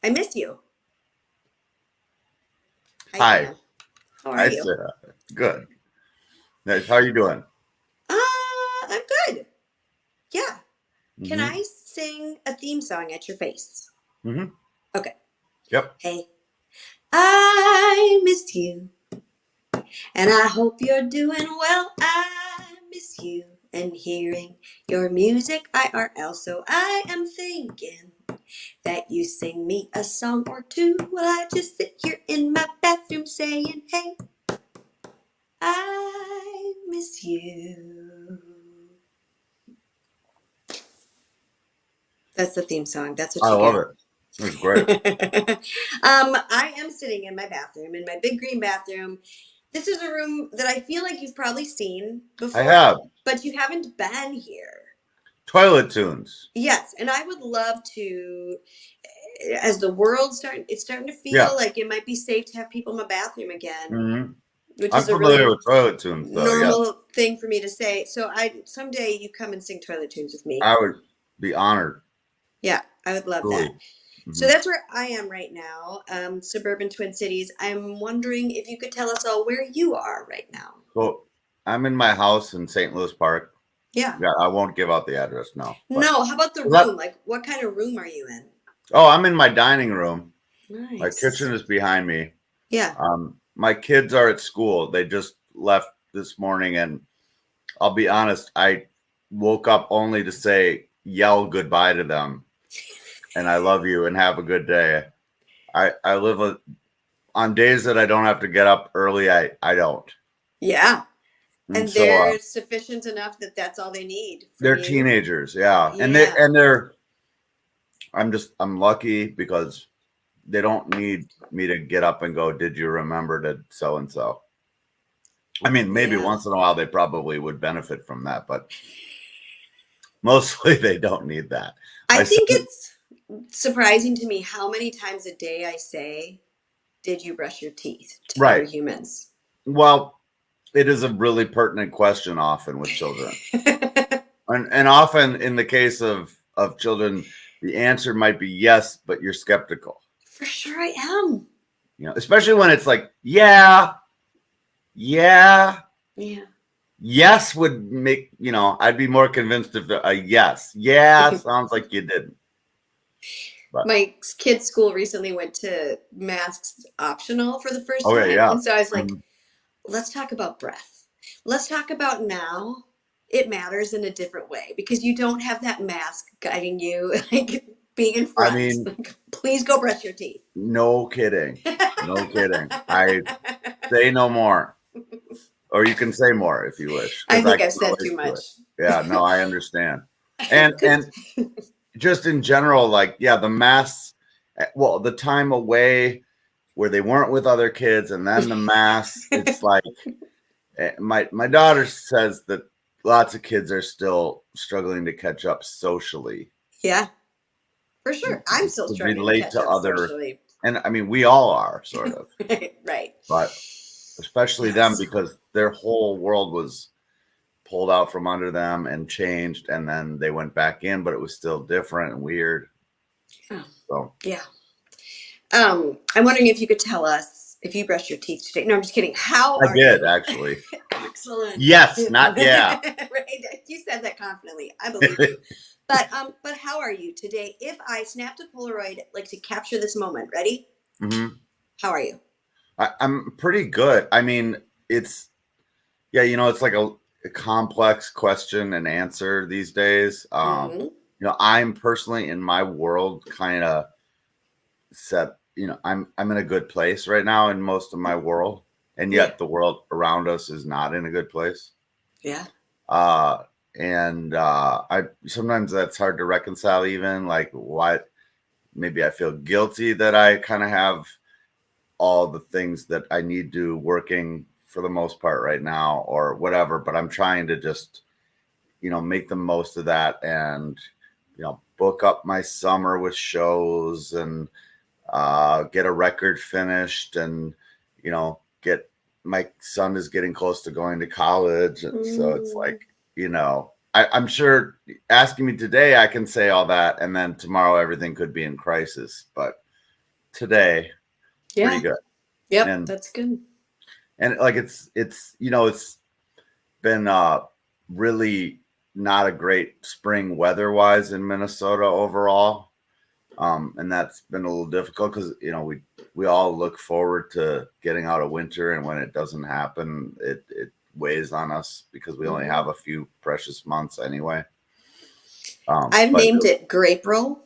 I miss you. Hi. Dan. How are Hi, you? Sarah. Good. Nice. How are you doing? I'm good. Yeah. Can Mm-hmm. I sing a theme song at your face? Mm-hmm. Okay. Yep. Hey. I miss you, and I hope you're doing well. I miss you and hearing your music IRL. So I am thinking that you sing me a song or two while I just sit here in my bathroom saying, hey, I miss you. That's the theme song. That's what I you love get. it. It's great. I am sitting in my bathroom, in my big green bathroom. This is a room that I feel like you've probably seen I before, have but you haven't been here. toilet tunes. Yes, and I would love to, as the world's starting to Yeah. feel like it might be safe to have people in my bathroom again, Mm-hmm. which I'm is a familiar really with toilet tunes, though. Yes. normal thing for me to say. So someday you come and sing toilet tunes with me. I would be honored. Yeah, I would love that. Truly. So Mm-hmm. that's where I am right now, suburban Twin Cities. I'm wondering if you could tell us all where you are right now. So I'm in my house in St. Louis Park. Yeah. Yeah, I won't give out the address now. But No, how about the that, room? Like, what kind of room are you in? I'm in my dining room. My Nice. kitchen is behind me. Yeah. My kids are at school. They just left this morning, and I'll be honest, I woke up only to yell goodbye to them, and I love you and have a good day. I live on days that I don't have to get up early. I don't, Yeah. and And so they're sufficient enough that that's all they need from they're you. teenagers, yeah, and Yeah. they're. I'm lucky because they don't need me to get up and go, "Did you remember to so and so?" I mean, maybe Yeah. once in a while they probably would benefit from that, but mostly they don't need that. I My think son, it's surprising to me how many times a day I say, did you brush your teeth to other right. humans? Well, it is a really pertinent question often with children. And often in the case of children, the answer might be yes, but you're skeptical. For sure I am. Especially when it's like, yeah, yeah, Yeah. yes would make, I'd be more convinced if a yes. Yeah, sounds like you didn't. But My kids' school recently went to masks optional for the first okay, time. yeah. And so I was like, Mhm. let's talk about breath. Let's talk about now. It matters in a different way because you don't have that mask guiding you, like being in I front. mean, Like, please go brush your teeth. no kidding. No kidding. I say no more. Or you can say more if you wish, I because I think can I've said always too do much. it. Yeah, no, I understand. And just in general, like, yeah, the masks, well, the time away where they weren't with other kids and then the masks, it's like my daughter says that lots of kids are still struggling to catch up socially, Yeah, for sure. I'm still to struggling to relate catch to up other, socially. and I mean, we all are sort of, Right. but especially them Yes. because their whole world was pulled out from under them and changed, and then they went back in, but it was still different and weird. Oh, So yeah. I'm wondering if you could tell us if you brushed your teeth today. No, I'm just kidding. How I are did you? actually. Excellent. Yes, not yeah. Right. You said that confidently. I believe you. But how are you today? If I snapped a Polaroid, like to capture this moment, ready? Hmm. How are you? I'm pretty good. I mean, it's yeah, it's like a complex question and answer these days. Mm-hmm. I'm personally in my world kind of set. I'm in a good place right now in most of my world, and Yeah. yet the world around us is not in a good place. Yeah. Uh, and I sometimes that's hard to reconcile. Even like what maybe I feel guilty that I kind of have all the things that I need to working for the most part right now or whatever, but I'm trying to just, make the most of that and, book up my summer with shows and get a record finished and, get my son is getting close to going to college. And so it's Mm. like, I'm sure asking me today, I can say all that. And then tomorrow, everything could be in crisis, but today pretty Yeah. good. Yep. And That's good. like it's it's been really not a great spring weather-wise in Minnesota overall. And that's been a little difficult because we all look forward to getting out of winter, and when it doesn't happen, it weighs on us because we only have a few precious months anyway. I've But named it Grape Roll.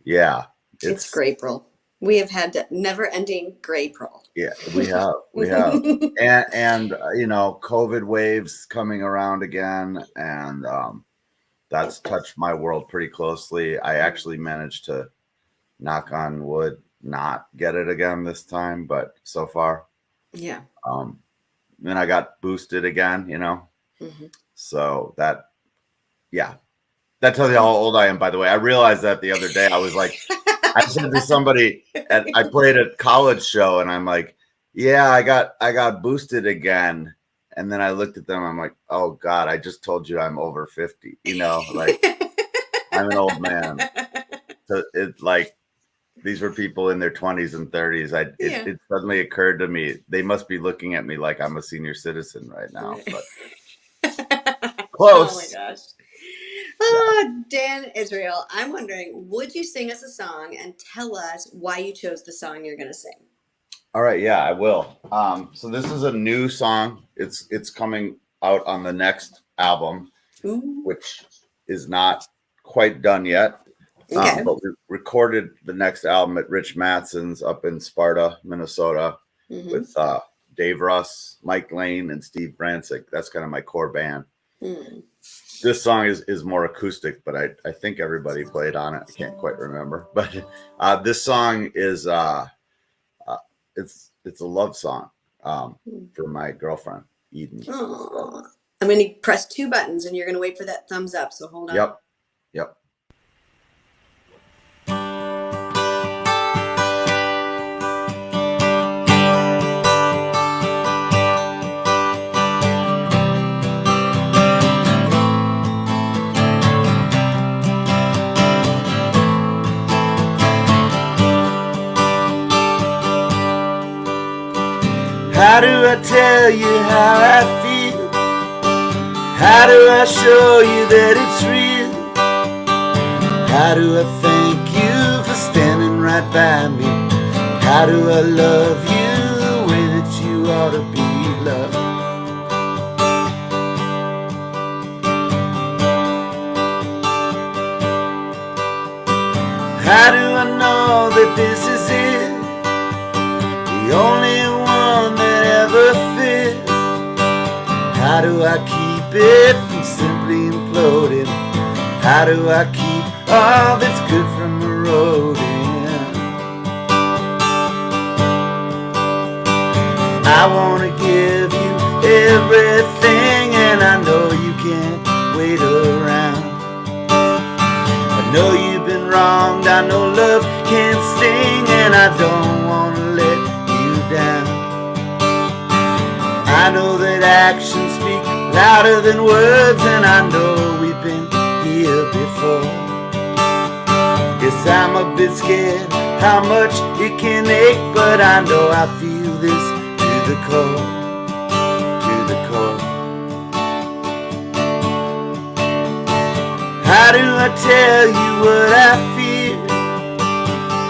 yeah, It's Grape Roll. We have had never-ending Grape Roll. yeah, we have and COVID waves coming around again, and that's touched my world pretty closely. I actually managed to, knock on wood, not get it again this time, but so far. Yeah. Then I got boosted again, so that, yeah, that tells you how old I am, by the way. I realized that the other day. I was like, I said to somebody, I played a college show, and I'm like, yeah, I got boosted again. And then I looked at them, I'm like, oh God, I just told you I'm over 50, like I'm an old man. So it's like, these were people in their 20s and 30s. It suddenly occurred to me, they must be looking at me like I'm a senior citizen right now, but close. Oh my gosh. Oh, Dan Israel, I'm wondering, would you sing us a song and tell us why you chose the song you're going to sing? All right, yeah, I will. So this is a new song. It's coming out on the next album, which is not quite done yet. Okay. But we recorded the next album at Rich Matson's up in Sparta, Minnesota, with Dave Russ, Mike Lane, and Steve Brancic. That's kind of my core band. This song is more acoustic, but I think everybody played on it. I can't quite remember. But this song is it's a love song for my girlfriend, Eden. So. I'm going to press 2 buttons, and you're going to wait for that thumbs up. So hold on. Yep. How do I tell you how I feel? How do I show you that it's real? How do I thank you for standing right by me? How do I love you the way that you ought to be loved? How do I know that this is it? The only one that ever fit. How do I keep it from simply imploding? How do I keep all that's good from eroding? I want to give you everything, and I know you can't wait around. I know you've been wronged, I know love can sting, and I don't want to let you down. I know that actions speak louder than words, and I know we've been here before. Guess I'm a bit scared how much it can ache, but I know I feel this to the core, to the core. How do I tell you what I feel?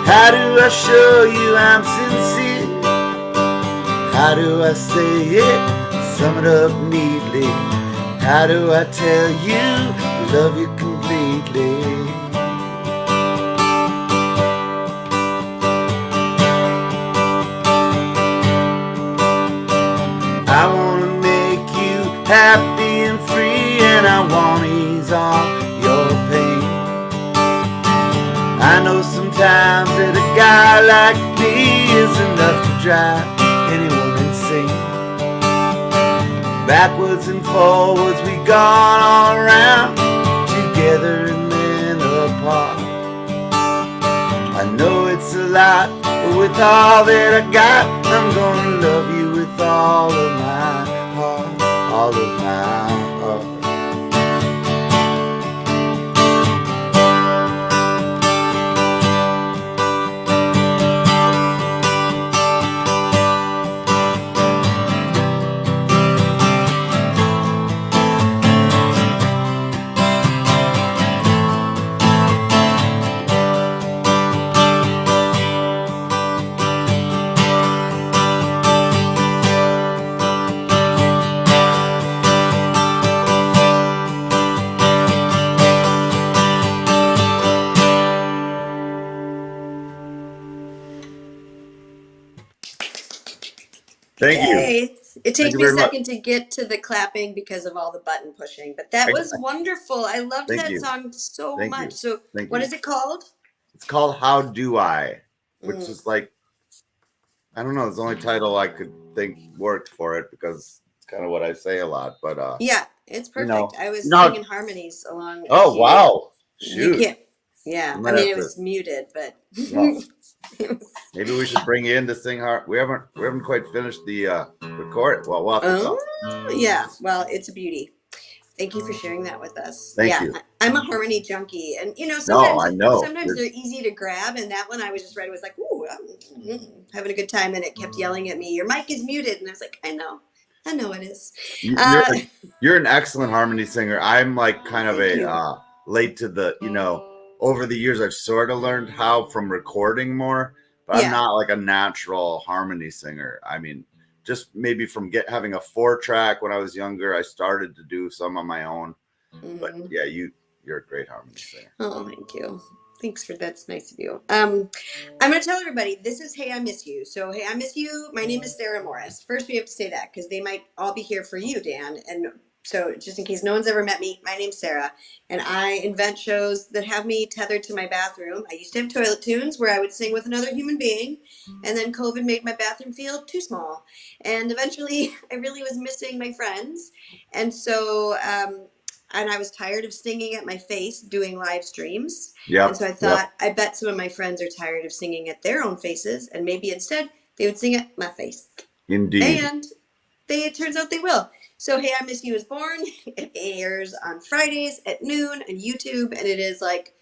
How do I show you I'm sincere? How do I say it, sum it up neatly? How do I tell you I love you completely? I want to make you happy and free, and I want to ease all your pain. I know sometimes that a guy like me is enough to drive anyone insane. Backwards and forwards we gone all around, together and then apart. I know it's a lot, but with all that I got, I'm gonna love you with all of my heart, all of my heart. Thank you. Yay. It Thank takes you me a very much. second to get to the clapping because of all the button pushing, but that was wonderful. I loved Thank that you. song so Thank much. you. So, Thank what you. is it called? It's called How Do I, which Mm. is like, I don't know, it's the only title I could think worked for it because it's kind of what I say a lot. But Yeah, it's you perfect. know, I was no. singing harmonies along Oh as you. wow, You shoot! can't. Yeah, I I might mean have it to. was muted, but Well, it was, maybe we should bring you in to sing. We haven't quite finished the record. Well, we'll have to talk. oh yeah. Well, it's a beauty. Thank you for sharing that with us. Thank Yeah, you. I'm a harmony junkie, and No, sometimes I know. sometimes they're easy to grab, and that one I was just right. I was like, "Ooh, I'm having a good time," and it kept yelling at me, "Your mic is muted," and I was like, I know it is." You- You're Uh, you're an excellent harmony singer. I'm like kind of Thank a you. late to the, over the years I've sort of learned how from recording more, but I'm Yeah. not like a natural harmony singer. I mean, just maybe from having a 4-track when I was younger, I started to do some on my own. But Hmm. yeah, you're a great harmony singer. Oh, thank you. Thanks for that's nice of you. I'm going to tell everybody this is Hey, I Miss You. So, Hey, I Miss You. My name is Sarah Morris. First, we have to say that because they might all be here for you, Dan. And so, just in case no one's ever met me, my name's Sarah. And I invent shows that have me tethered to my bathroom. I used to have toilet tunes where I would sing with another human being. And then COVID made my bathroom feel too small. And eventually, I really was missing my friends. And so, and I was tired of singing at my face doing live streams. And Yep, so I yep, thought, I bet some of my friends are tired of singing at their own faces, and maybe instead they would sing at my face. indeed. And it turns out they will. So, Hey, I Miss You is born. It airs on Fridays at noon on YouTube, and it is like,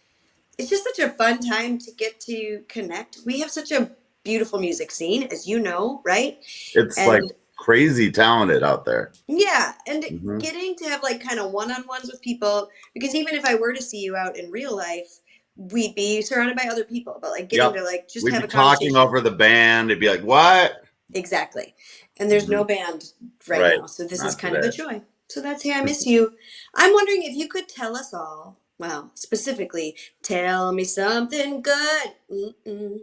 it's just such a fun time to get to connect. We have such a beautiful music scene, as you know, right? It's like And crazy talented out there. yeah, and Hmm. getting to have like kind of one-on-ones with people, because even if I were to see you out in real life, we'd be surrounded by other people, but like getting Yep. to like just We'd have be a talking conversation. over the band. It'd be like, what? Exactly. And there's Hmm. no band right Right. now, so this is Not kind of a today. joy. So that's Hey, I Miss You. I'm wondering if you could tell us all, well, specifically, tell me something good. Mm-mm.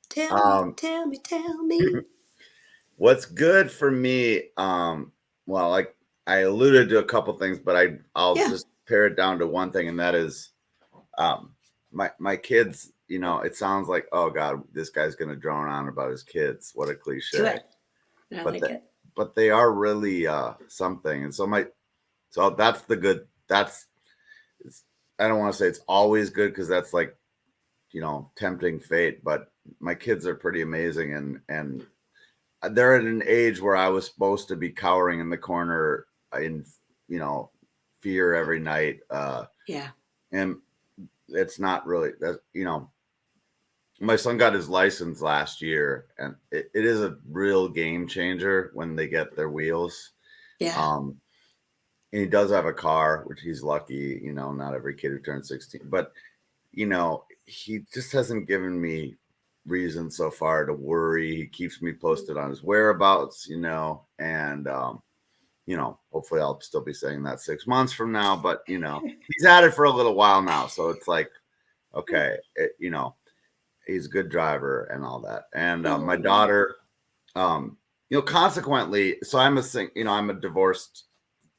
Tell me, Um, tell me, tell me. what's good for me? Well, like I alluded to a couple things, but I'll Yeah. just pare it down to one thing, and that is, um, my kids. It sounds like, oh God, this guy's gonna drone on about his kids. What a Do cliche. it. I But like that, it. but they are really something, and so that's the good. It's, I don't want to say it's always good because that's like tempting fate, but my kids are pretty amazing, and they're at an age where I was supposed to be cowering in the corner in you know fear every night, Yeah. and it's not really that. My son got his license last year, and it is a real game changer when they get their wheels. Yeah. um and he does have a car, which he's lucky. Not every kid who turns 16, but he just hasn't given me reason so far to worry. He keeps me posted on his whereabouts, and hopefully I'll still be saying that 6 months from now. But he's had it for a little while now, so it's like, okay, he's a good driver and all that. And my Oh. daughter, consequently, so I'm a divorced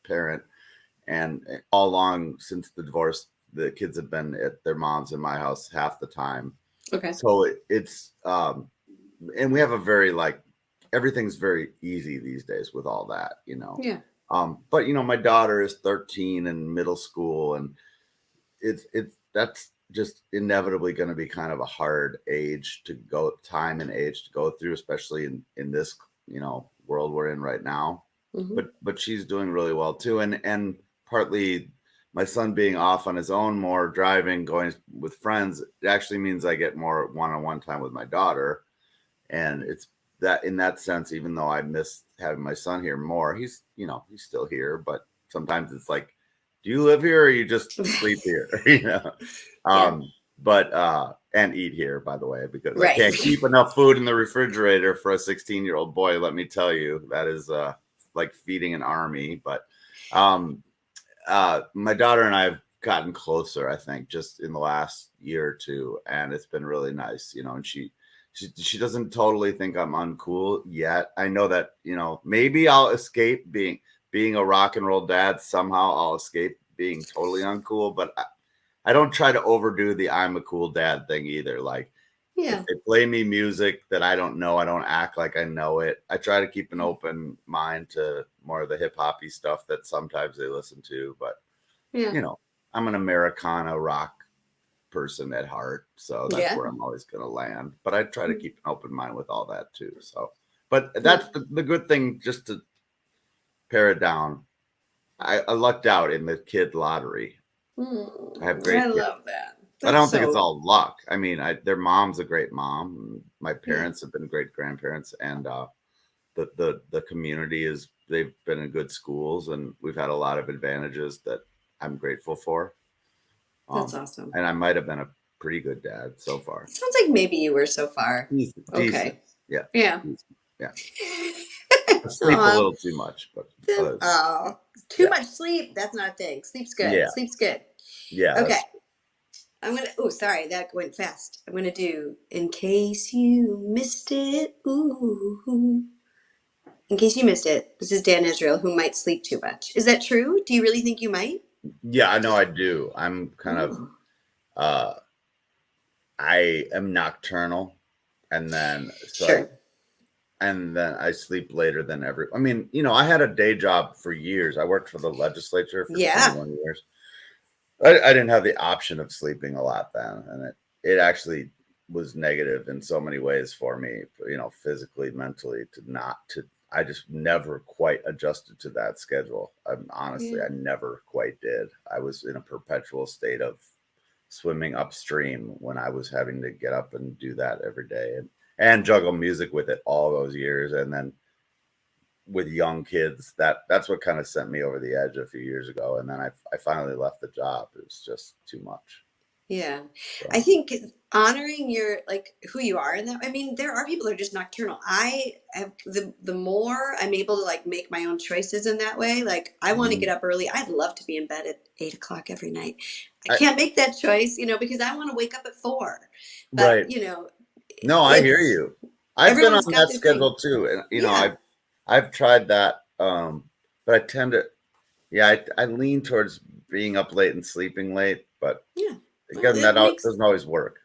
parent, and all along since the divorce, the kids have been at their mom's and my house half the time. Okay. So it's and we have a very like everything's very easy these days with all that. Yeah. But my daughter is 13 in middle school, and that's just inevitably going to be kind of a hard time and age to go through, especially in this world we're in right now. Hmm. But she's doing really well too, and partly my son being off on his own more, driving, going with friends, it actually means I get more one-on-one time with my daughter. And it's that, in that sense, even though I miss having my son here more, he's still here, but sometimes it's like, do you live here or you just sleep here? Yeah. um but and eat here, by the way, because I Right. can't keep enough food in the refrigerator for a 16-year-old boy. Let me tell you, that is like feeding an army. But um my daughter and I have gotten closer, I think, just in the last year or two, and it's been really nice, and she doesn't totally think I'm uncool yet. I know that, you know, maybe I'll escape being a rock and roll dad. Somehow I'll escape being totally uncool, but I don't try to overdo the I'm a cool dad thing either. Like if Yeah. they play me music that I don't know, I don't act like I know it. I try to keep an open mind to more of the hip hoppy stuff that sometimes they listen to, but Yeah. you know, I'm an Americana rock person at heart, so that's Yeah. where I'm always going to land. But I try to keep an open mind with all that too. So, but Yeah. that's the good thing. Just to pare it down, I lucked out in the kid lottery. I have I great kids. love that. I That's don't think it's so, all luck. I mean, their mom's a great mom. My yeah. parents have been great grandparents, and the community is they've been in good schools, and we've had a lot of advantages that I'm grateful for. That's awesome. And I might have been a pretty good dad so far. It sounds like maybe you were so far. Decent, decent. Okay. Yeah, Yeah. decent. Yeah. I sleep a Aw. little too much, but Oh, too yeah, much sleep. That's not a thing. Sleep's good. yeah, Sleep's good. yeah. Okay. That's I'm gonna. Oh, sorry, that went fast. I'm gonna do in case you missed it. Ooh, in case you missed it. This is Dan Israel, who might sleep too much. Is that true? Do you really think you might? yeah. I know I do. I'm kind of Ooh, uh I am nocturnal, and then sure. I sleep later than every. I mean, you know, I had a day job for years. I worked for the legislature for Yeah. 21 years. I didn't have the option of sleeping a lot then, and it actually was negative in so many ways for me, you know, physically, mentally, to not to. I just never quite adjusted to that schedule. Honestly, Yeah. I never quite did. I was in a perpetual state of swimming upstream when I was having to get up and do that every day and juggle music with it all those years, and then with young kids, that's what kind of sent me over the edge a few years ago, and then I finally left the job. It was just too much. Yeah. I So think honoring your like who you are in that. I mean, there are people that are just nocturnal. I have the more I'm able to like make my own choices in that way. Like I want to get mhm. up early. I'd love to be in bed at 8 o'clock every night. I I can't make that choice, because I want to wake up at 4. But right. No, I hear it's you. I've been everyone's on got that their thing. schedule too, and you know, Yeah. I've tried that, but I tend to, yeah, I lean towards being up late and sleeping late, but Yeah. Well, again, it makes doesn't always work.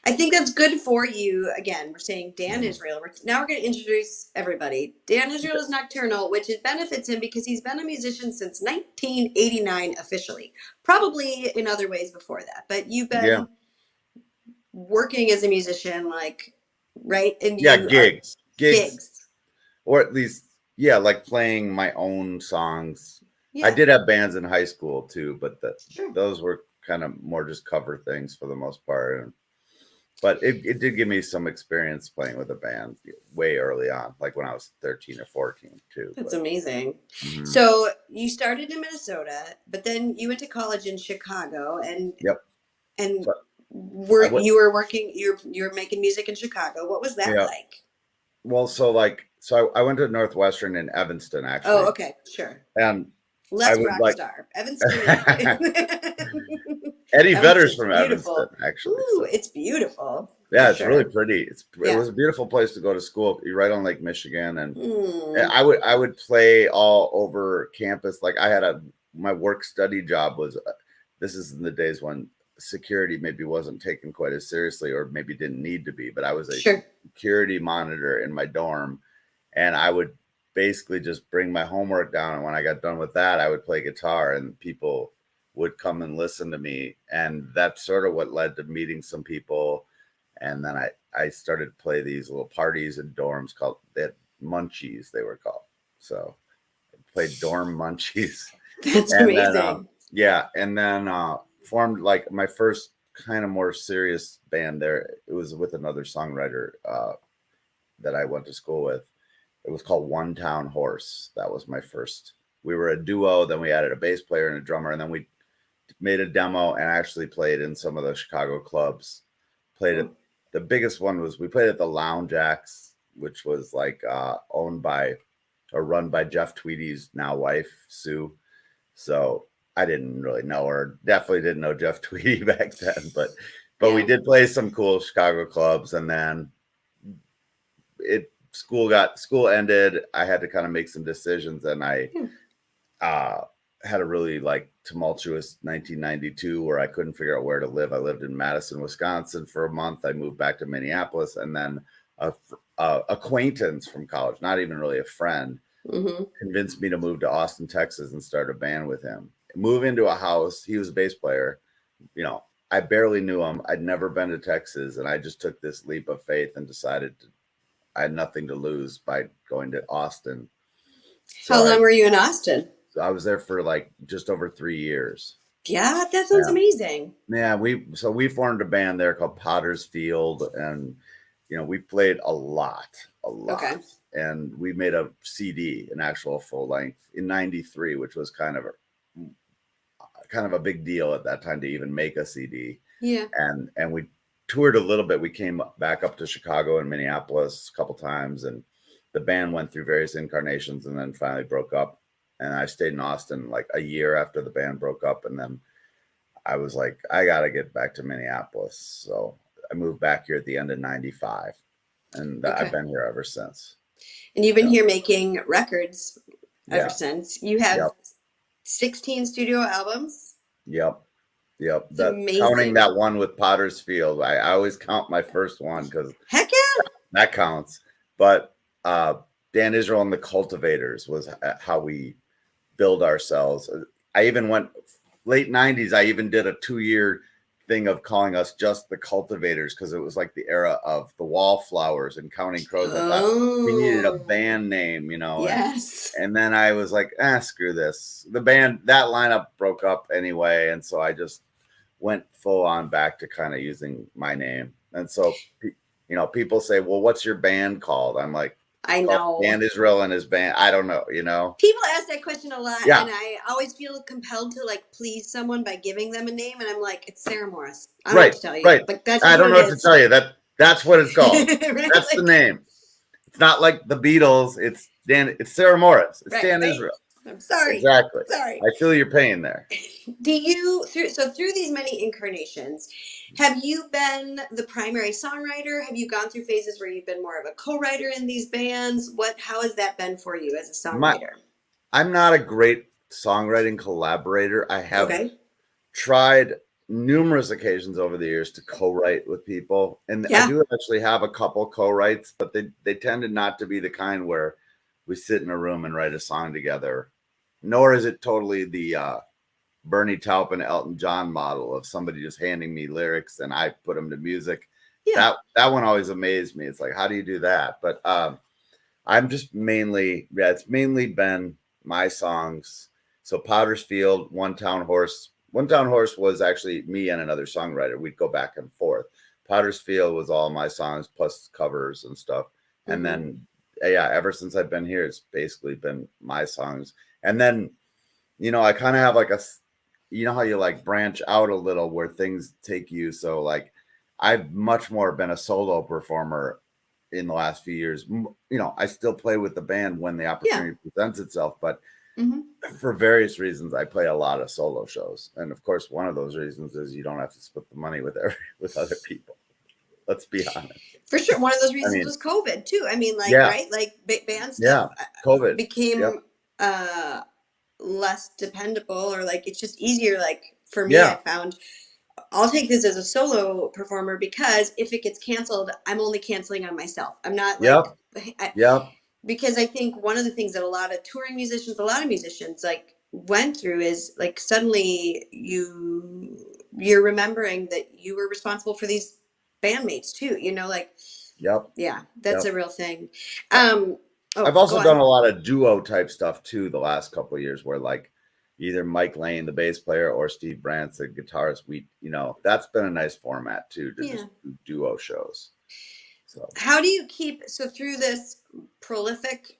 I think that's good for you. Again, we're saying Dan Mhm. Israel. Now we're going to introduce everybody. Dan Israel Yeah, is nocturnal, which it benefits him because he's been a musician since 1989 officially. Probably in other ways before that, but you've yeah, been working as a musician, like, right? And yeah, you are gigs, gigs. or at least, yeah, like playing my own songs. I Yeah, did have bands in high school too, but sure. those were kind of more just cover things for the most part. But it did give me some experience playing with a band way early on, like when I was 13 or 14 too. That's But amazing. mhm. So you started in Minnesota, but then you went to college in Chicago, and Yep. and So I were went, you were working you're making music in Chicago. What was that yeah. like? Well, I went to Northwestern in Evanston Oh, actually, okay, sure. and I Less would rock like star. Evanston is Eddie Vedder's Evanston's from Evanston beautiful. actually. Ooh, So it's beautiful for yeah, it's really sure. pretty. It Yeah. was a beautiful place to go to school. You're right on Lake Michigan, and Hmm. I would play all over campus. Like I had my work study job was this is in the days when security maybe wasn't taken quite as seriously or maybe didn't need to be, but I was a Sure. security monitor in my dorm, and I would basically just bring my homework down, and when I got done with that, I would play guitar, and people would come and listen to me, and that's sort of what led to meeting some people. And then I started to play these little parties in dorms called that munchies they were called. So I played dorm munchies, That's and then amazing. yeah, and then formed like my first kind of more serious band there. It was with another songwriter that I went to school with. It was called One Town Horse. That was my first. We were a duo. Then we added a bass player and a drummer, and then we made a demo and actually played in some of the Chicago clubs. Played at Cool. the biggest one was we played at the Lounge Acts, which was like owned by or run by Jeff Tweedy's now wife Sue. So I didn't really know her. Definitely didn't know Jeff Tweedy back then, but we Yeah. did play some cool Chicago clubs, and then school ended. I had to kind of make some decisions, and I uh, had a really like tumultuous 1992 where I couldn't figure out where to live. I lived in Madison, Wisconsin for a month. I moved back to Minneapolis, and then a acquaintance from college, not even really a friend, convinced me to move to Austin, Texas, and start a band with him. Move into a house. He was a bass player. You know, I barely knew him. I'd never been to Texas, and I just took this leap of faith and decided I had nothing to lose by going to Austin. How long were you in Austin? So I was there for like just over 3 years. Yeah, that sounds amazing. Yeah, we formed a band there called Potter's Field, and you know, we played a lot. Okay. And we made a CD, an actual full length in '93, which was kind of a big deal at that time to even make a CD. Yeah. And we toured a little bit. We came back up to Chicago and Minneapolis a couple times, and the band went through various incarnations and then finally broke up. And I stayed in Austin like a year after the band broke up, and then I was like, I got to get back to Minneapolis. So I moved back here at the end of '95, and I've been here ever since. And you've been here making records ever since. You have 16 studio albums. Yep. Amazing. Counting that one with Potter's Field. I always count my first one because heck yeah, that counts. But Dan Israel and the Cultivators was how we build ourselves. I even went late '90s. I even did a 2-year thing of calling us just the Cultivators because it was like the era of the Wallflowers and Counting Crows. I thought we needed a band name, you know. Yes. And then I was like, screw this. The band, that lineup broke up anyway, and so I just went full on back to kind of using my name. And so, you know, people say, well, what's your band called? I'm like, I know. Dan Israel and his band. I don't know, you know. People ask that question a lot, and I always feel compelled to like please someone by giving them a name, and I'm like, it's Sarah Morris. I don't know what to tell you. Right. Like, that's I don't know what to tell you. That's what it's called. Right? That's the name. It's not like the Beatles. It's Sarah Morris. It's Dan Israel. I'm sorry. Exactly. Sorry. I feel your pain there. Do you through these many incarnations, have you been the primary songwriter? Have you gone through phases where you've been more of a co-writer in these bands? How has that been for you as a songwriter? I'm not a great songwriting collaborator. I have tried numerous occasions over the years to co-write with people, and I do actually have a couple co-writes, but they tended not to be the kind where we sit in a room and write a song together, nor is it totally the Bernie Taupin, Elton John model of somebody just handing me lyrics and I put them to music. That one always amazed me. It's like, how do you do that? But I'm just it's mainly been my songs. So Potter's Field, One Town Horse was actually me and another songwriter. We'd go back and forth. Potter's Field was all my songs plus covers and stuff. And then ever since I've been here, it's basically been my songs. And then, you know, I kind of have like you know how you like branch out a little where things take you. So like I've much more been a solo performer in the last few years. You know, I still play with the band when the opportunity presents itself, but for various reasons, I play a lot of solo shows. And of course, one of those reasons is you don't have to split the money with other people. Let's be honest. For sure. One of those reasons was COVID too. I mean, like, right? Like band stuff COVID became less dependable, or like it's just easier. Like for me, I found I'll take this as a solo performer because if it gets canceled, I'm only canceling on myself. I'm not like because I think one of the things that a lot of touring musicians, a lot of musicians like went through is like suddenly you're remembering that you were responsible for these bandmates too, you know, like that's a real thing. I've also done a lot of duo type stuff too the last couple of years where like either Mike Lane, the bass player, or Steve Brantz, the guitarist, that's been a nice format too to just do duo shows. So how do you keep through this prolific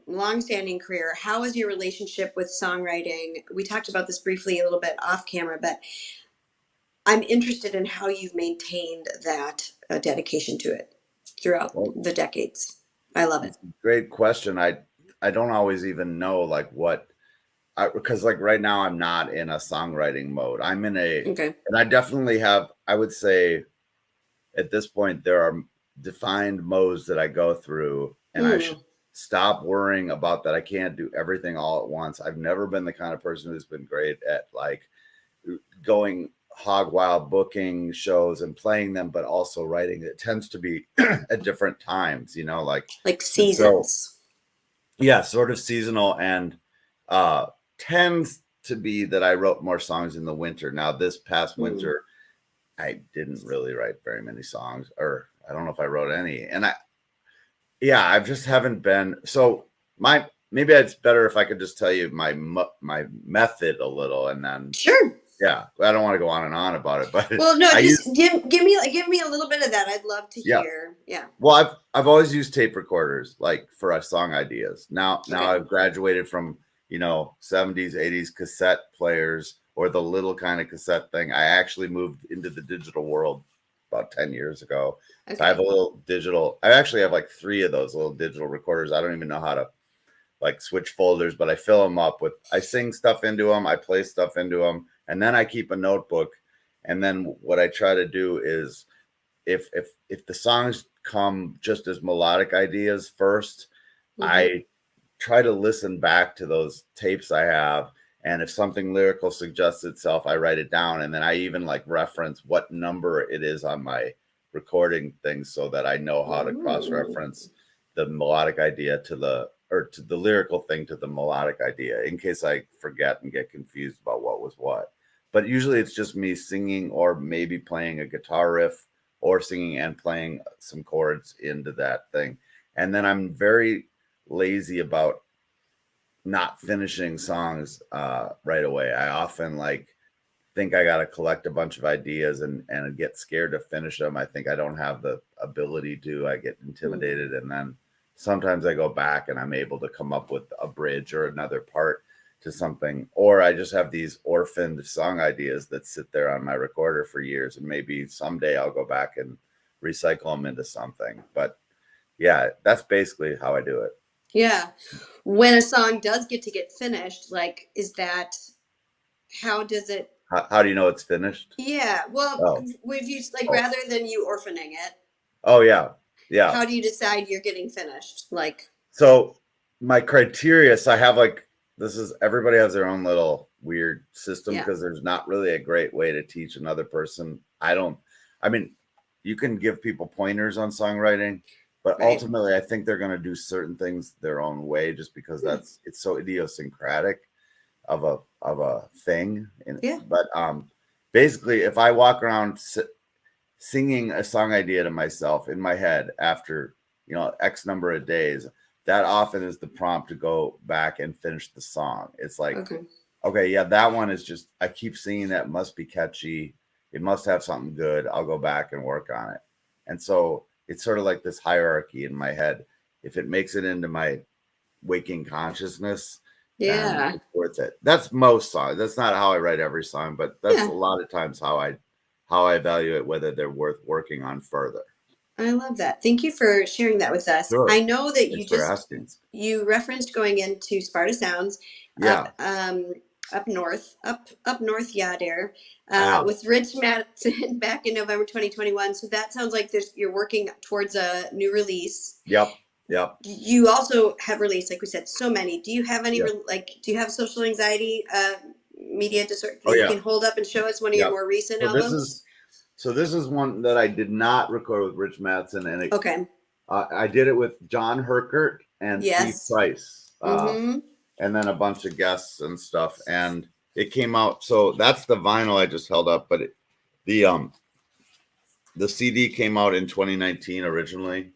long-standing career, how is your relationship with songwriting? We talked about this briefly a little bit off camera, but I'm interested in how you've maintained that dedication to it throughout the decades. I love it. Great question. I don't always even know like because like right now I'm not in a songwriting mode. I'm in and I definitely have, I would say at this point, there are defined modes that I go through, and I should Mm. stop worrying about that. I can't do everything all at once. I've never been the kind of person who's been great at like going hog wild, booking shows and playing them, but also writing. It tends to be at different times, you know, Like and so seasons. yeah, sort of seasonal, and uh tends to be that I wrote more songs in the winter. Now, this past Mm. winter, I didn't really write very many songs, or I don't know if I wrote any. And yeah, I just haven't been. So my maybe it's better if I could just tell you my method a little, and then Sure. yeah, I don't want to go on and on about it, but Well, no, I use just give me a little bit of that. I'd love to yeah. hear. Yeah. Well, I've always used tape recorders like for song ideas. Now Okay. I've graduated from, 70s, 80s cassette players or the little kind of cassette thing. I actually moved into the digital world about 10 years ago. So I have a Okay. little digital. I actually have like 3 of those little digital recorders. I don't even know how to like switch folders, but I fill them up with, I sing stuff into them, I play stuff into them, and then I keep a notebook. And then what I try to do is if the songs come just as melodic ideas first, Mm-hmm. I try to listen back to those tapes I have. And if something lyrical suggests itself, I write it down. And then I even like reference what number it is on my recording things so that I know how to cross Ooh. reference the melodic idea to the lyrical thing to the melodic idea in case I forget and get confused about what was what. But usually it's just me singing or maybe playing a guitar riff or singing and playing some chords into that thing. And then I'm very lazy about not finishing songs right away. I often like think I got to collect a bunch of ideas and get scared to finish them. I think I don't have the ability to. I get Mm. intimidated, and then sometimes I go back and I'm able to come up with a bridge or another part to something, or I just have these orphaned song ideas that sit there on my recorder for years, and maybe someday I'll go back and recycle them into something. But yeah, that's basically how I do it. Yeah. When a song does get finished, like, is that how does it? How do you know it's finished? Yeah. Well, Oh, if you like, oh, rather than you orphaning it, oh, yeah, yeah. how do you decide you're getting finished? Like, So my criteria, so I have like this is everybody has their own little weird system yeah. because there's not really a great way to teach another person. I mean, you can give people pointers on songwriting, but Right. ultimately I think they're going to do certain things their own way just because Hmm. it's so idiosyncratic of a thing. Yeah. But basically if I walk around singing a song idea to myself in my head after X number of days, that often is the prompt to go back and finish the song. It's like, Okay. okay, yeah, that one is just I keep singing that, must be catchy, it must have something good, I'll go back and work on it. And so it's sort of like this hierarchy in my head. If it makes it into my waking consciousness, then Yeah. it's worth it. That's most songs. That's not how I write every song, but that's Yeah. a lot of times how I evaluate whether they're worth working on further. I love that. Thank you for sharing that with us. Sure. I know that Thanks for asking. you referenced going into Sparta Sounds up Yeah, up north, yeah, there, I have. with Rich Madison back in November 2021. So that sounds like you're working towards a new release. Yep. Yep. You also have released, like we said, so many. Do you have any Yep. do you have social anxiety media disorder Oh that you yeah. can hold up and show us one of your Yep. more recent So this is albums? so this is one that I did not record with Rich Madsen, and Okay. I did it with John Herkert and Steve Yes. Price, Mm-hmm. and then a bunch of guests and stuff. And it came out. So that's the vinyl I just held up, but the um the CD came out in 2019 originally,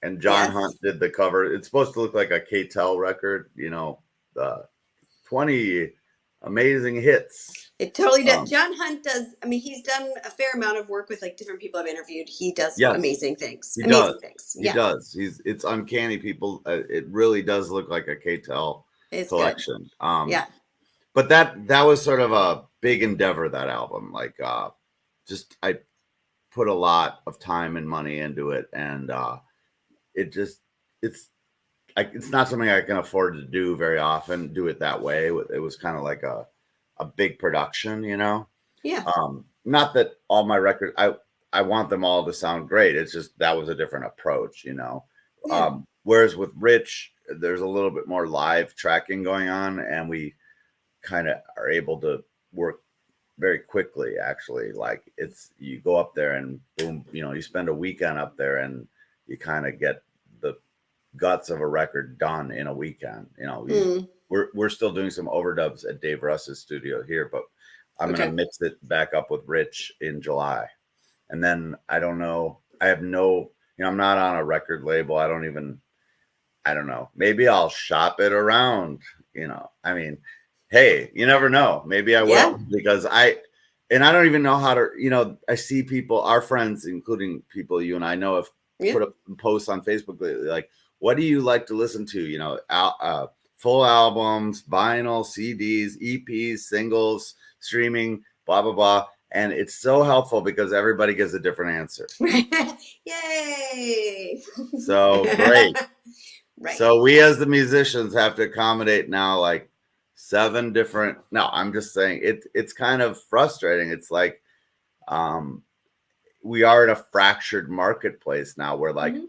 and John Yes. Hunt did the cover. It's supposed to look like a K-Tel record, the 20 amazing hits. It totally does. Um, John Hunt does. I mean, he's done a fair amount of work with like different people I've interviewed. He does yes, amazing things. he does. Amazing things. He Yeah, does. It's uncanny. People, it really does look like a K-Tel it's good. collection. Yeah. But that was sort of a big endeavor. That album, like, just I put a lot of time and money into it, and it just it's it's not something I can afford to do very often. Do it that way. It was kind of like a big production. Yeah. Not that all my records. I want them all to sound great. It's just that was a different approach, you know. Yeah. Whereas with Rich, there's a little bit more live tracking going on, and we kind of are able to work very quickly. Actually, like it's you go up there and boom, you know, you spend a weekend up there and you kind of get the guts of a record done in a weekend. You know, Mm. we're still doing some overdubs at Dave Russ's studio here, but I'm gonna Okay. mix it back up with Rich in July. And then I don't know. I have no, you know, I'm not on a record label. I don't know. Maybe I'll shop it around, you know. I mean, hey, you never know. Maybe I Yeah. will because and I don't even know how to, you know, I see people, our friends, including people you and I know, have Yeah. put up posts on Facebook lately, like, what do you like to listen to? You know, full albums, vinyl, CDs, EPs, singles, streaming, blah, blah, blah. And it's so helpful because everybody gives a different answer. Yay. So great. Right. So we as the musicians have to accommodate now like 7 different. No, I'm just saying it's kind of frustrating. It's like um we are in a fractured marketplace now where like Mm-hmm.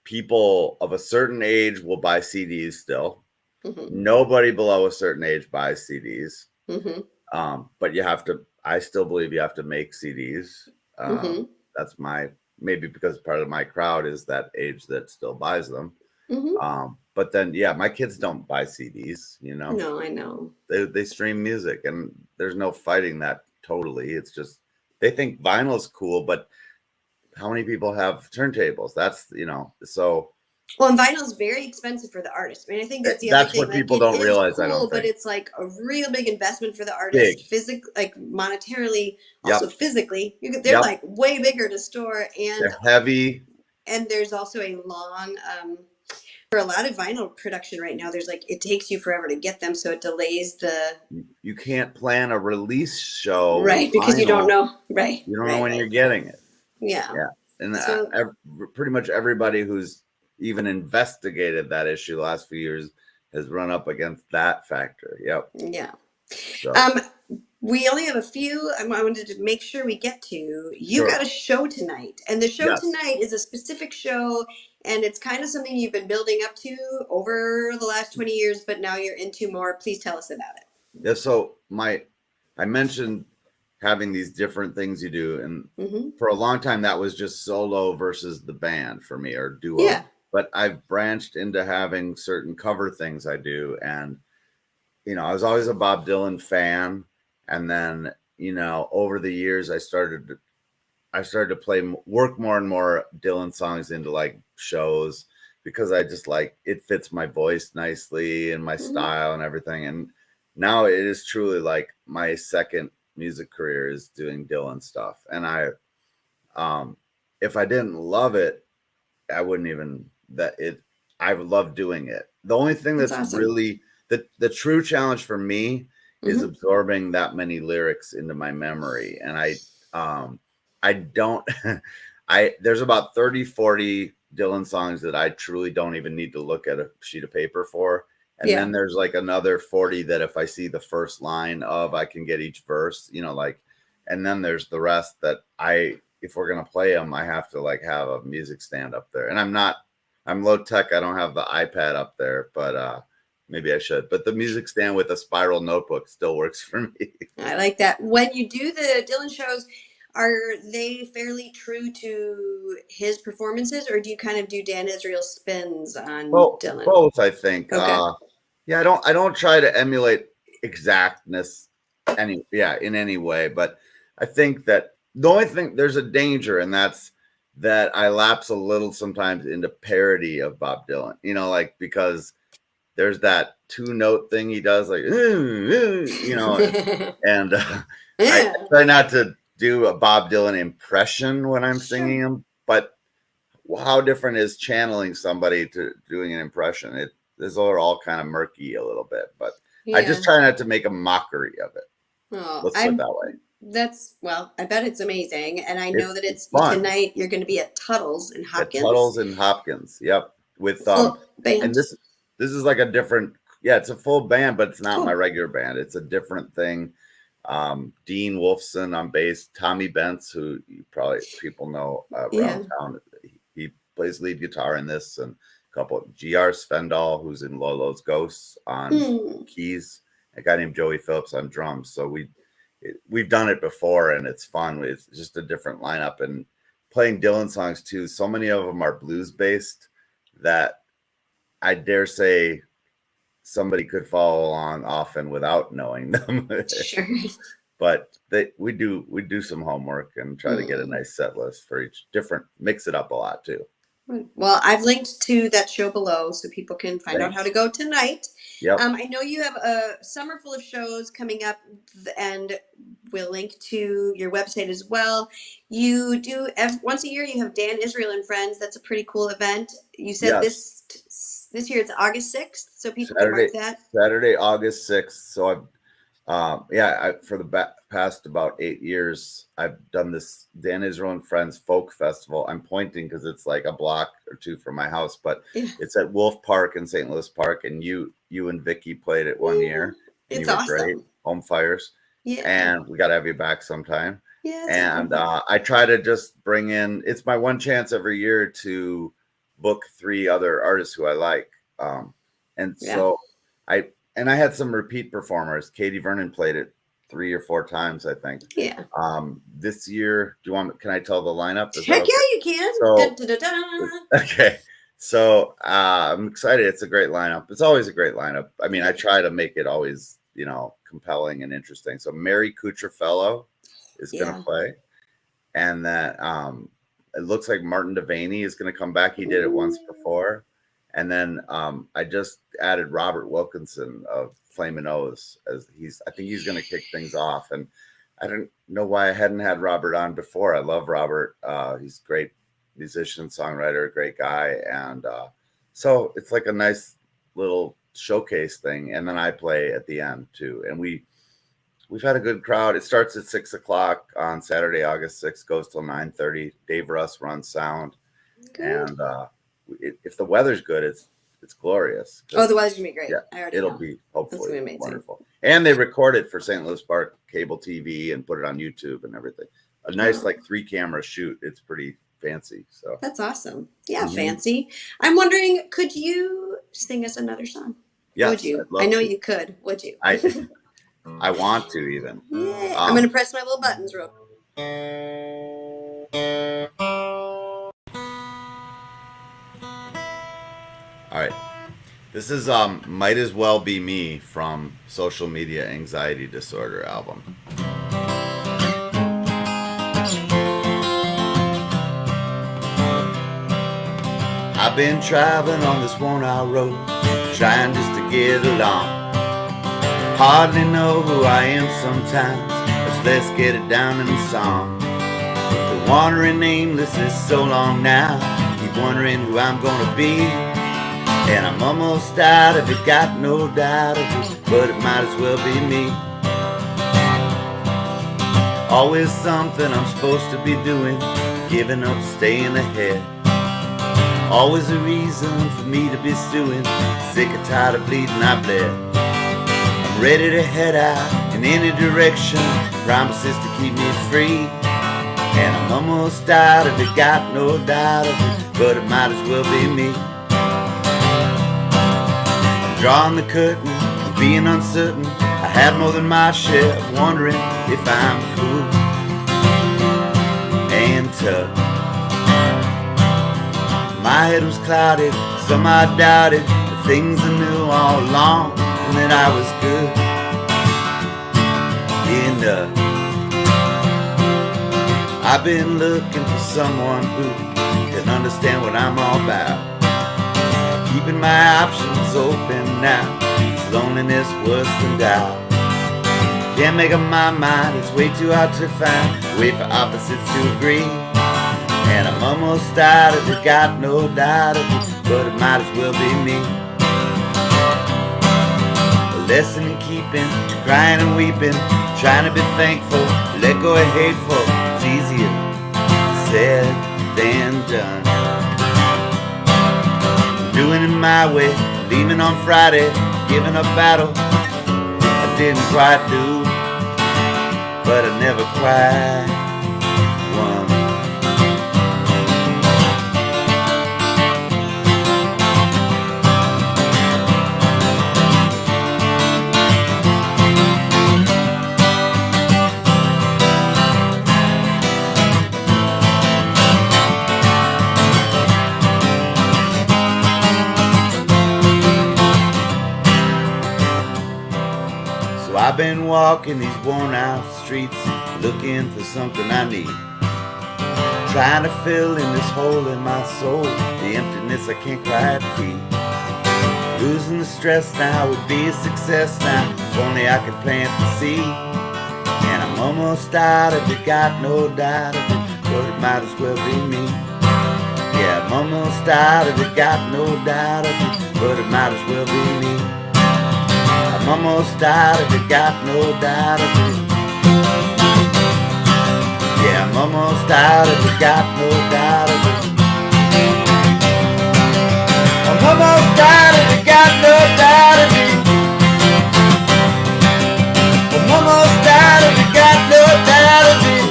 people of a certain age will buy CDs still. Mm-hmm. Nobody below a certain age buys CDs. Mm-hmm. But you have to, I still believe you have to make CDs. Mm-hmm. That's my, maybe because part of my crowd is that age that still buys them. Mm-hmm. But then, yeah, my kids don't buy CDs, you know, No, I know. they stream music and there's no fighting that totally. It's just, they think vinyl is cool, but how many people have turntables? That's, you know, so Well, and vinyl is very expensive for the artist. I mean, I think that's the other that's thing. what Like, people it don't is realize, I cool, don't but think. it's like a real big investment for the Big. artist, physically, like monetarily, also Yep. physically. They're Yep. like way bigger to store, They're heavy. and there's also a long for a lot of vinyl production right now. There's like it takes you forever to get them, so it delays the You can't plan a release show with right because you don't vinyl. know. Right, You don't know right, when you're right. getting it. Yeah. Yeah. And So pretty much everybody who's even investigated that issue the last few years has run up against that factor. Yep. yeah. So, Um, we only have a few. I wanted to make sure we get to. You got sure. a show tonight, and the show Yes. tonight is a specific show, and it's kind of something you've been building up to over the last 20 years, but now you're into more. Please tell us about it. Yeah. So, I mentioned having these different things you do. And Mm-hmm. for a long time, that was just solo versus the band for me or duo. Yeah. But I've branched into having certain cover things I do. And you know, I was always a Bob Dylan fan, and then you know, over the years, I started to play work more and more Dylan songs into like shows because I just like it fits my voice nicely and my Mm-hmm. style and everything. And now it is truly like my second music career is doing Dylan stuff, and um, if I didn't love it, I wouldn't even that it. I would love doing it. The only thing That's that's awesome. really the true challenge for me is Mm-hmm. absorbing that many lyrics into my memory, and I don't I there's about 30, 40 Dylan songs that I truly don't even need to look at a sheet of paper for. And Yeah. then there's like another 40 that if I see the first line of, I can get each verse, you know, like, and then there's the rest that if we're going to play them, I have to like have a music stand up there. And I'm low tech. I don't have the iPad up there, but maybe I should. But the music stand with a spiral notebook still works for me. I like that. When you do the Dylan shows, are they fairly true to his performances, or do you kind of do Dan Israel spins on Well, Dylan? both, I think. Okay. Yeah, I don't try to emulate exactness in any way, but I think that the only thing there's a danger, and that's that I lapse a little sometimes into parody of Bob Dylan. You know, like because there's that 2 note thing he does, like you know, and I Yeah. try not to do a Bob Dylan impression when I'm Sure. singing him, but how different is channeling somebody to doing an impression? These are all kind of murky a little bit, but I just Yeah. try not to make a mockery of it. Oh, Let's put it that way. well, I bet it's amazing. And I know that It's it's fun tonight you're going to be at Tuttle's in at Hopkins. Tuttle's and Hopkins. Yep, with Full and band. this is like a different. Yeah, it's a full band, but it's not my Cool. regular band. It's a different thing. Dean Wolfson on bass, Tommy Bentz, who people know Yeah. around town. He plays lead guitar in this, and a couple G.R. Svendal, who's in Lolo's Ghosts on keys, a guy named Joey Phillips on drums. So we've done it before, and it's fun. It's just a different lineup, and playing Dylan songs too. So many of them are blues based that I dare say somebody could follow along often without knowing them. Sure. But we do some homework and try to get a nice set list for each different, mix it up a lot too. Well, I've linked to that show below so people can find out how to go tonight. Yep. I know you have a summer full of shows coming up, and we'll link to your website as well. You do once a year. You have Dan Israel and Friends. That's a pretty cool event. You said this year it's August 6th, so people can mark that. Saturday, August 6th. So for the past about 8 years, I've done this Dan Israel and Friends Folk Festival. I'm pointing because it's like a block or two from my house, but it's at Wolf Park in St. Louis Park, and you and Vicky played it one year. And it's awesome. Great. Home Fires. Yeah. And we got to have you back sometime. Yeah. And I try to just bring in, it's my one chance every year to book 3 other artists who I like. So I had some repeat performers. Katie Vernon played it 3 or 4 times, I think. Yeah. This year, can I tell the lineup? Heck yeah, you can. So, okay. So I'm excited. It's a great lineup. It's always a great lineup. I mean, I try to make it always, compelling and interesting. So Mary Kucherfellow is going to play. And that it looks like Martin Devaney is going to come back. He did it once before. And then I just added Robert Wilkinson of Flamin' O's I think he's going to kick things off. And I don't know why I hadn't had Robert on before. I love Robert. He's a great musician, songwriter, great guy. And so it's like a nice little showcase thing. And then I play at the end too. And we've had a good crowd. It starts at 6:00 on Saturday, August 6th, goes till 9:30. Dave Russ runs sound. Good. And if the weather's good, it's glorious. Oh, the weather's gonna be great. Yeah, it'll be hopefully wonderful. And they record it for St. Louis Park cable TV and put it on YouTube and everything. A nice 3-camera shoot. It's pretty fancy. So that's awesome. Yeah, fancy. I'm wondering, could you sing us another song? Yes, would you? I know you could. Would you? I want to even. Yeah. I'm gonna press my little buttons real. All right. This is Might As Well Be Me from Social Media Anxiety Disorder album. I've been traveling on this worn-out road, trying just to get along. Hardly know who I am sometimes, but let's get it down in a song. Been wandering aimlessly so long now, keep wondering who I'm gonna be. And I'm almost out of it, got no doubt of it, but it might as well be me. Always something I'm supposed to be doing, giving up, staying ahead. Always a reason for me to be stewing, sick and tired of bleeding, I bled. I'm ready to head out in any direction, promises to keep me free. And I'm almost out of it, got no doubt of it, but it might as well be me. Drawing the curtain, being uncertain, I have more than my share of wondering if I'm cool and tough. My head was clouded, some I doubted the things I knew all along, and that I was good enough. I've been looking for someone who can understand what I'm all about, keeping my options open now, it's loneliness worse than doubt. Can't make up my mind, it's way too hard to find, wait for opposites to agree. And I'm almost out of it, got no doubt of it, but it might as well be me. A lesson in keeping, crying and weeping, trying to be thankful, let go of hateful, it's easier said than done. Doing it my way, leaving on Friday, giving up battle I didn't quite do. never quite one. So I've been walking these worn out streets, looking for something I need, trying to fill in this hole in my soul, the emptiness I can't quite feed. Losing the stress now would be a success now, if only I could plant the seed. And I'm almost out of it, got no doubt of it, but it might as well be me. Yeah, I'm almost out of it, got no doubt of it, but it might as well be me. I'm almost out of it, got no doubt of it. Yeah, I'm almost out of it, got no doubt of it. I'm almost out of it, got no doubt of it. I'm almost out of it, got no doubt of it.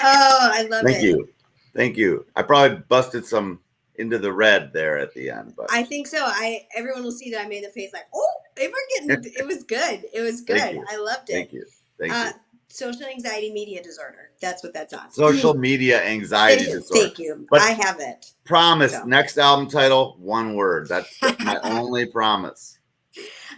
Oh, I love Thank it. you. Thank you. I probably busted some into the red there at the end, but I think so. Everyone will see that I made the face like, oh, they were getting. It was good. It was good. thank you. I loved it. Thank you. Thank you. Social anxiety media disorder. That's what that's on. Social media anxiety disorder. Thank you. But I have it. promise, So. next album title, one word. That's my only promise.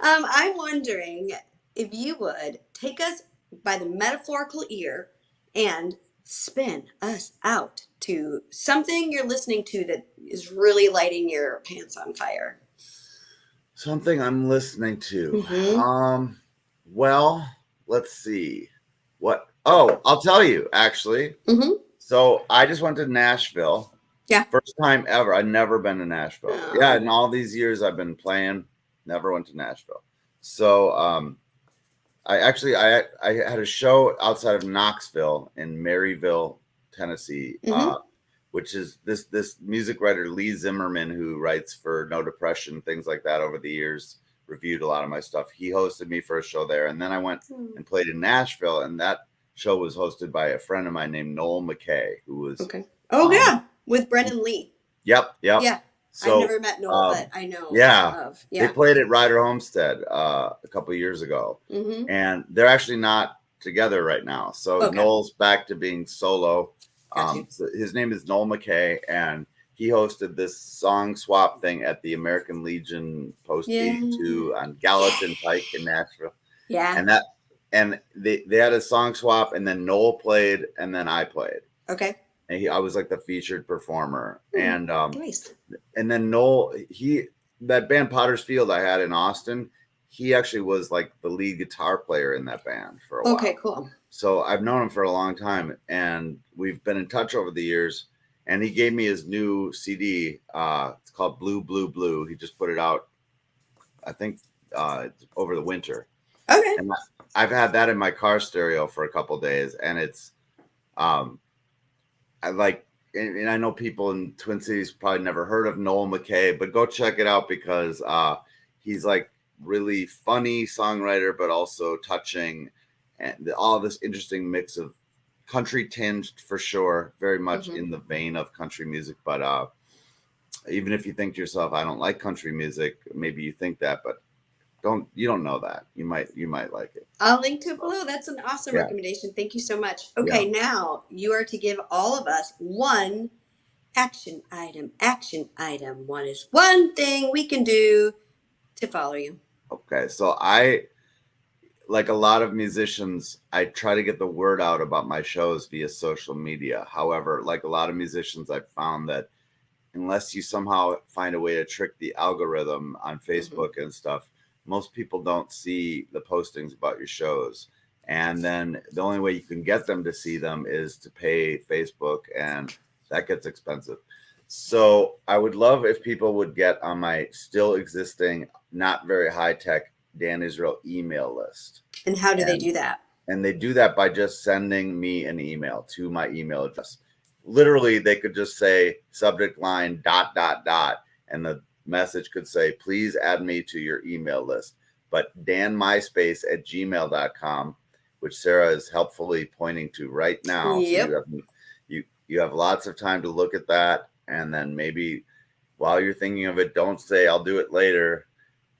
I'm wondering if you would take us by the metaphorical ear and spin us out to something you're listening to that is really lighting your pants on fire. Something I'm listening to. Mm-hmm. Well, let's see. What? Oh, I'll tell you, actually. Mm-hmm. So I just went to Nashville. Yeah. First time ever. I'd never been to Nashville. Oh. Yeah, in all these years I've been playing, never went to Nashville. So I had a show outside of Knoxville in Maryville, Tennessee, Mm-hmm. which is this music writer Lee Zimmerman, who writes for No Depression, things like that over the years, reviewed a lot of my stuff. He hosted me for a show there, and then I went and played in Nashville, and that show was hosted by a friend of mine named Noel McKay, who was yeah, with Brendan Lee. Yep. Yeah. So, I've never met Noel, but I know. Yeah. Yeah. They played at Ryder Homestead a couple of years ago, and they're actually not together right now. So Noel's back to being solo. So his name is Noel McKay, and he hosted this song swap thing at the American Legion Post 82 on Gallatin Pike in Nashville. Yeah. And they had a song swap, and then Noel played, and then I played. Okay. And I was like the featured performer. And nice. And then Noel, that band Potter's Field I had in Austin, he actually was like the lead guitar player in that band for a while. Okay, cool. So I've known him for a long time, and we've been in touch over the years. And he gave me his new CD. It's called Blue, Blue, Blue. He just put it out, I think, over the winter. Okay. And I've had that in my car stereo for a couple of days, and it's, I like, and I know people in Twin Cities probably never heard of Noel McKay, but go check it out because he's like really funny songwriter, but also touching, and all this interesting mix of country tinged for sure, very much in the vein of country music. But even if you think to yourself, I don't like country music, maybe you think that, but you don't know that. You might like it. I'll link to it below. That's an awesome recommendation. Thank you so much. Okay, now you are to give all of us one action item. Action item. One is one thing we can do to follow you. Okay, so I, like a lot of musicians, I try to get the word out about my shows via social media. However, like a lot of musicians, I've found that unless you somehow find a way to trick the algorithm on Facebook and stuff, most people don't see the postings about your shows. And then the only way you can get them to see them is to pay Facebook, and that gets expensive. So I would love if people would get on my still existing, not very high tech Dan Israel email list. And how do they do that? And they do that by just sending me an email to my email address. Literally, they could just say subject line ... and the message could say, please add me to your email list. But danmyspace@gmail.com, which Sarah is helpfully pointing to right now. So Yep. you have lots of time to look at that, and then maybe while you're thinking of it, don't say I'll do it later.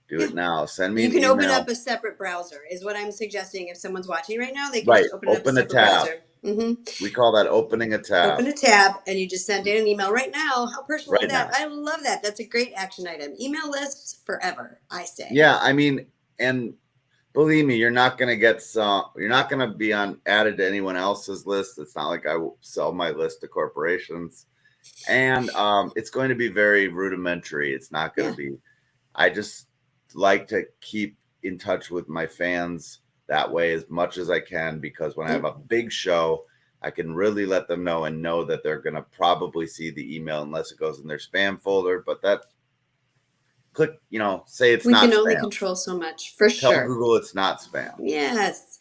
Do it now. Send me You an can open email. up a separate browser, is what I'm suggesting. If someone's watching right now, they can Right. just open up a Open a separate tab. browser. Mm-hmm. We call that opening a tab. Open a tab and you just send in an email right now. How personal is Right that? now. I love that. That's a great action item. Email lists forever, I say. Yeah, I mean, and believe me, you're not going to get you're not going to be added to anyone else's list. It's not like I will sell my list to corporations. And it's going to be very rudimentary. It's not going to be, I just like to keep in touch with my fans that way as much as I can, because when I have a big show, I can really let them know and know that they're going to probably see the email unless it goes in their spam folder. But that click, say it's We not can only spam. control so much, for Tell sure. Google it's not spam. Yes.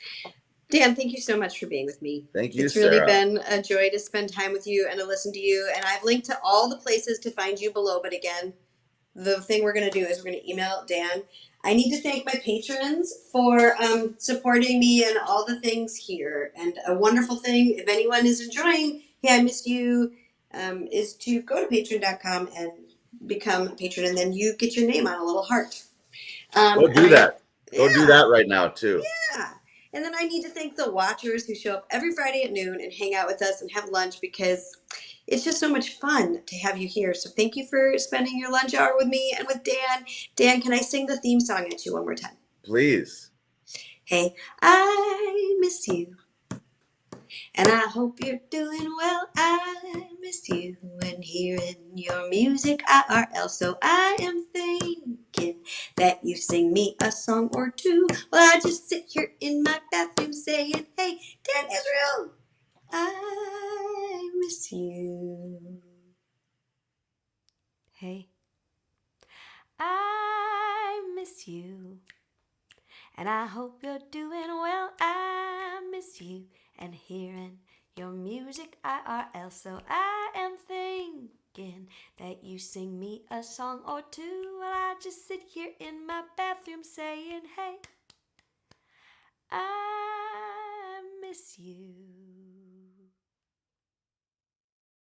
Dan, thank you so much for being with me. Thank you, It's really Sarah. been a joy to spend time with you and to listen to you. And I've linked to all the places to find you below. But again, the thing we're going to do is we're going to email Dan. I need to thank my patrons for supporting me and all the things here. And a wonderful thing, if anyone is enjoying Hey, I Missed You, is to go to patreon.com and become a patron. And then you get your name on a little heart. Go do that. Go do that right now, too. Yeah. And then I need to thank the watchers who show up every Friday at noon and hang out with us and have lunch, because it's just so much fun to have you here. So thank you for spending your lunch hour with me and with Dan. Dan, can I sing the theme song at you one more time? Please. Hey, I miss you. And I hope you're doing well. I miss you and hearing your music IRL. So I am thinking that you sing me a song or two while I just sit here in my bathroom saying, hey, Dan Israel, I miss you. Hey, I miss you. And I hope you're doing well. I miss you and hearing your music IRL. So I am thinking that you sing me a song or two while I just sit here in my bathroom saying, hey, I miss you.